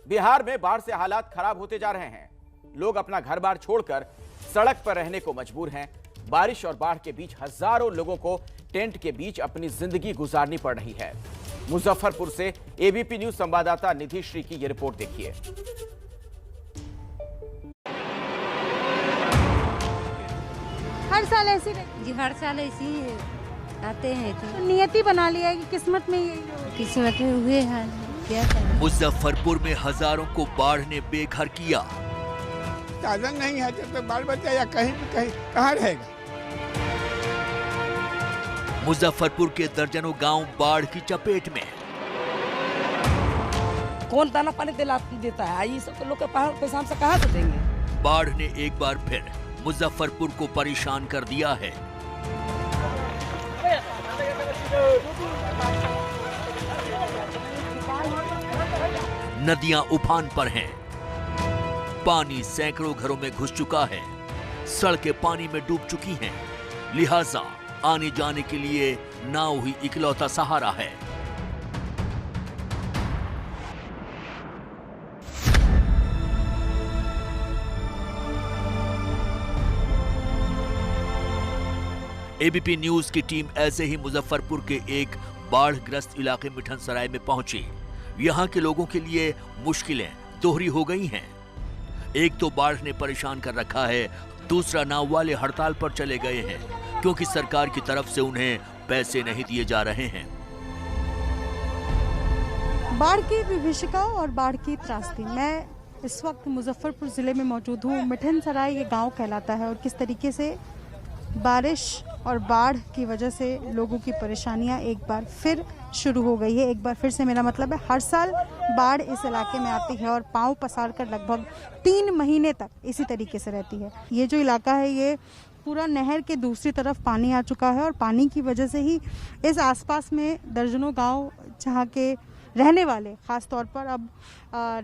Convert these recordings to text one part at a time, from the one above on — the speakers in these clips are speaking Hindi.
बिहार में बाढ़ से हालात खराब होते जा रहे हैं। लोग अपना घर बार छोड़कर सड़क पर रहने को मजबूर हैं। बारिश और बाढ़ के बीच हजारों लोगों को टेंट के बीच अपनी जिंदगी गुजारनी पड़ रही है। मुजफ्फरपुर से एबीपी न्यूज संवाददाता निधि श्री की यह रिपोर्ट देखिए। हर साल ऐसी जी, हर साल ऐसे ही आते हैं। तो नियति बना लिया है कि किस्मत में यही हो। किस्मत में हुए हाल है, क्या करें। मुजफ्फरपुर में हजारों को बाढ़ ने बेघर किया। साधन नहीं है तो बाल बच्चा या कहीं कहाँ रहेगा। मुजफ्फरपुर के दर्जनों गांव बाढ़ की चपेट में। कौन दाना पानी देता है? ये सब तो लोग के पैसा से कहाँ से देंगे। बाढ़ ने एक बार फिर मुजफ्फरपुर को परेशान कर दिया है। नदियां उफान पर हैं। पानी सैकड़ों घरों में घुस चुका है। सड़कें पानी में डूब चुकी हैं। लिहाजा आने जाने के लिए नाव ही इकलौता सहारा है। एबीपी न्यूज की टीम ऐसे ही मुजफ्फरपुर के एक बाढ़ग्रस्त इलाके मिठनसराय में पहुंची। यहां के लोगों के लिए मुश्किलें दोहरी हो गई हैं। एक तो बाढ़ ने परेशान कर रखा है, दूसरा नाव वाले हड़ताल पर चले गए हैं क्योंकि सरकार की तरफ से उन्हें पैसे नहीं दिए जा रहे हैं। बाढ़ की विभीषिका और बाढ़ की त्रासदी। मैं इस वक्त मुजफ्फरपुर जिले में मौजूद हूँ। मिठनसराय ये गांव कहलाता है और किस तरीके से बारिश और बाढ़ की वजह से लोगों की परेशानियां एक बार फिर शुरू हो गई है। एक बार फिर से मेरा मतलब है, हर साल बाढ़ इस इलाके में आती है और पांव पसार कर लगभग 3 महीने तक इसी तरीके से रहती है। ये जो इलाका है ये पूरा नहर के दूसरी तरफ पानी आ चुका है और पानी की वजह से ही इस आसपास में दर्जनों गांव जहां के रहने वाले खास तौर पर अब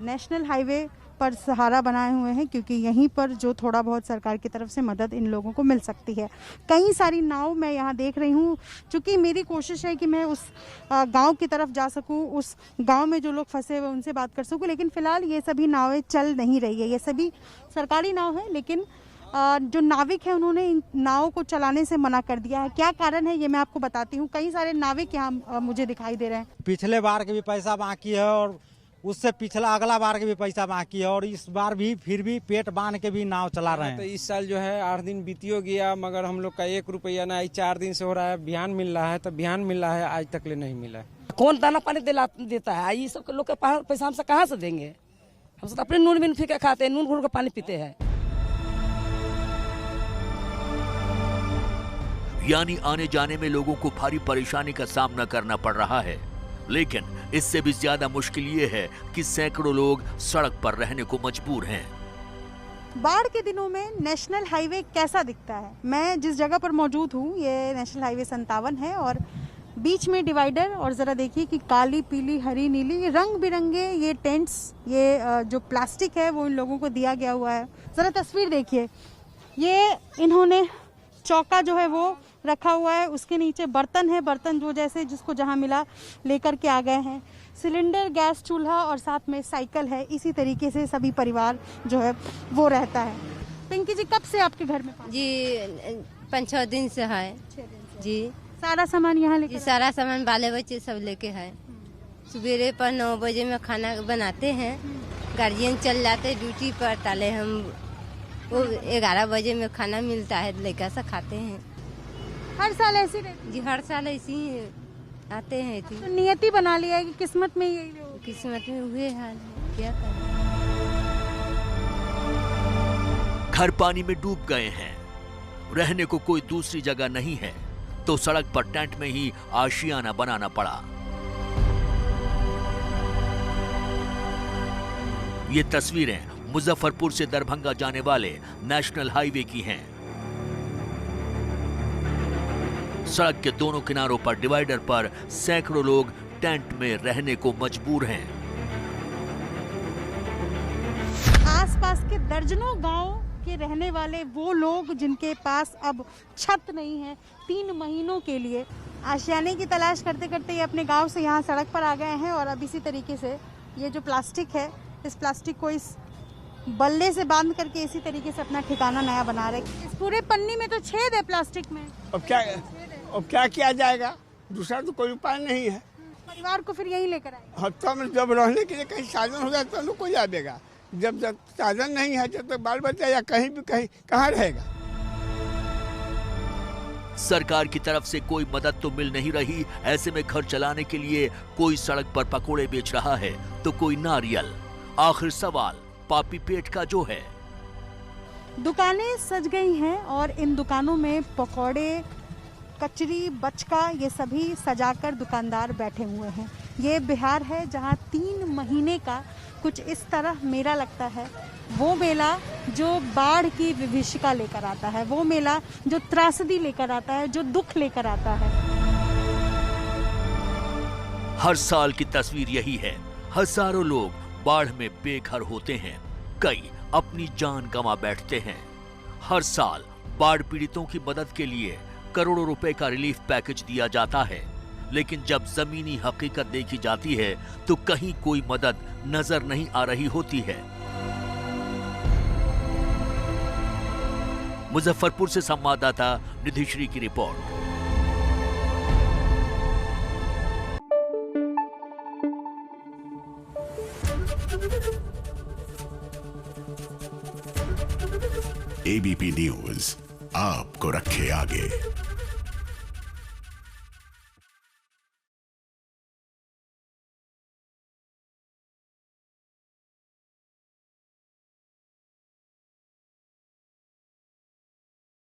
नेशनल हाईवे पर सहारा बनाए हुए हैं क्योंकि यहीं पर जो थोड़ा बहुत सरकार की तरफ से मदद इन लोगों को मिल सकती है। कई सारी नाव मैं यहाँ देख रही हूँ। चूँकि मेरी कोशिश है कि मैं उस गांव की तरफ जा सकूँ, उस गांव में जो लोग फंसे हुए उनसे बात कर सकूँ, लेकिन फिलहाल ये सभी नावें चल नहीं रही है। ये सभी सरकारी नाव है लेकिन जो नाविक है उन्होंने इन नावों को चलाने से मना कर दिया है। क्या कारण है ये मैं आपको बताती हूँ। कई सारे नाविक यहाँ मुझे दिखाई दे रहे हैं। पिछले बार के भी पैसा बाकी है और उससे पिछला अगला बार के भी पैसा बाकी है और इस बार भी फिर भी पेट बांध के भी नाव चला रहे हैं। तो इस साल जो है 8 दिन बीतियो गया मगर हम लोग का 1 रुपया ना 4 दिन से हो रहा है। बिहान मिल रहा है तो बिहान मिल रहा है, आज तक ले नहीं मिला। कौन दाना पानी देता है? ये सब लोग के पैसा हम से कहाँ से देंगे। हम सब अपने नून बिन फीके खाते हैं, नून घोल के पानी पीते हैं। यानी आने जाने में लोगों को भारी परेशानी का सामना करना पड़ रहा है। लेकिन इससे भी ज्यादा मुश्किल ये है कि सैकड़ों लोग सड़क पर रहने को मजबूर हैं। बाढ़ के दिनों में नेशनल हाईवे कैसा दिखता है? मैं जिस जगह पर मौजूद हूँ ये नेशनल हाईवे 57 है और बीच में डिवाइडर और जरा देखिए कि काली पीली हरी नीली ये रंग बिरंगे ये टेंट्स, ये जो प्लास्टिक है वो इन लोगों को दिया गया हुआ है। जरा तस्वीर देखिए, ये इन्होंने चौका जो है वो रखा हुआ है, उसके नीचे बर्तन है, बर्तन जो जैसे जिसको जहां मिला लेकर के आ गए हैं। सिलेंडर, गैस चूल्हा और साथ में साइकिल है। इसी तरीके से सभी परिवार जो है वो रहता है। पिंकी जी, कब से आपके घर में पानी? जी 5-6 दिन से है। 6 दिन से। जी सारा सामान यहाँ लेके? सारा सामान बाले बच्चे सब लेके है। सवेरे पर 9 बजे में खाना बनाते हैं, गार्जियन चल जाते ड्यूटी पर, ताले हम वो 11 बजे में खाना मिलता है, लड़का से खाते हैं। हर साल ऐसी रहती? जी, हर साल ऐसे ही आते हैं। तो नियति बना लिया है कि किस्मत में यही हो। किस्मत में हुए हाल है, क्या करें। घर पानी में डूब गए हैं, रहने को कोई दूसरी जगह नहीं है तो सड़क पर टेंट में ही आशियाना बनाना पड़ा। ये तस्वीरें मुजफ्फरपुर से दरभंगा जाने वाले नेशनल हाईवे की हैं। सड़क के दोनों किनारों पर डिवाइडर पर सैकड़ों लोग टेंट में रहने को मजबूर हैं। आसपास के दर्जनों गांव के रहने वाले वो लोग जिनके पास अब छत नहीं है, 3 महीनों के लिए आशियाने की तलाश करते करते ये अपने गांव से यहाँ सड़क पर आ गए हैं और अब इसी तरीके से ये जो प्लास्टिक है इस प्लास्टिक को इस बल्ले से बांध करके इसी तरीके से अपना ठिकाना नया बना रहे। इस पूरे पन्नी में तो छेद है प्लास्टिक में। अब क्या किया जाएगा, दूसरा तो कोई उपाय नहीं है। परिवार को फिर यहीं लेकर आए। हफ्ता में जब रहने के लिए कहीं साधन हो जाए तो लोग कोई आएगा, जब तक साधन नहीं है जब तक बाल बच्चा या कहीं भी कहाँ रहेगा। सरकार की तरफ से कोई मदद तो मिल नहीं रही, ऐसे में घर चलाने के लिए कोई सड़क पर पकोड़े बेच रहा है तो कोई नारियल। आखिर सवाल पापी पेट का जो है। दुकानें सज गई हैं और इन दुकानों में पकौड़े, कचरी, बचका ये सभी सजाकर दुकानदार बैठे हुए हैं। ये बिहार है जहां 3 महीने का कुछ इस तरह मेला लगता है। वो मेला जो बाढ़ की विभीषिका लेकर आता है, वो मेला जो त्रासदी लेकर आता है, जो दुख लेकर आता है। हर साल की तस्वीर यही है, हजारों लोग बाढ़ में बेघर होते हैं, कई अपनी जान गंवा बैठते हैं। हर साल बाढ़ पीड़ितों की मदद के लिए करोड़ों रुपए का रिलीफ पैकेज दिया जाता है, लेकिन जब जमीनी हकीकत देखी जाती है तो कहीं कोई मदद नजर नहीं आ रही होती है। मुजफ्फरपुर से संवाददाता निधिश्री की रिपोर्ट। एबीपी न्यूज आपको रखे आगे।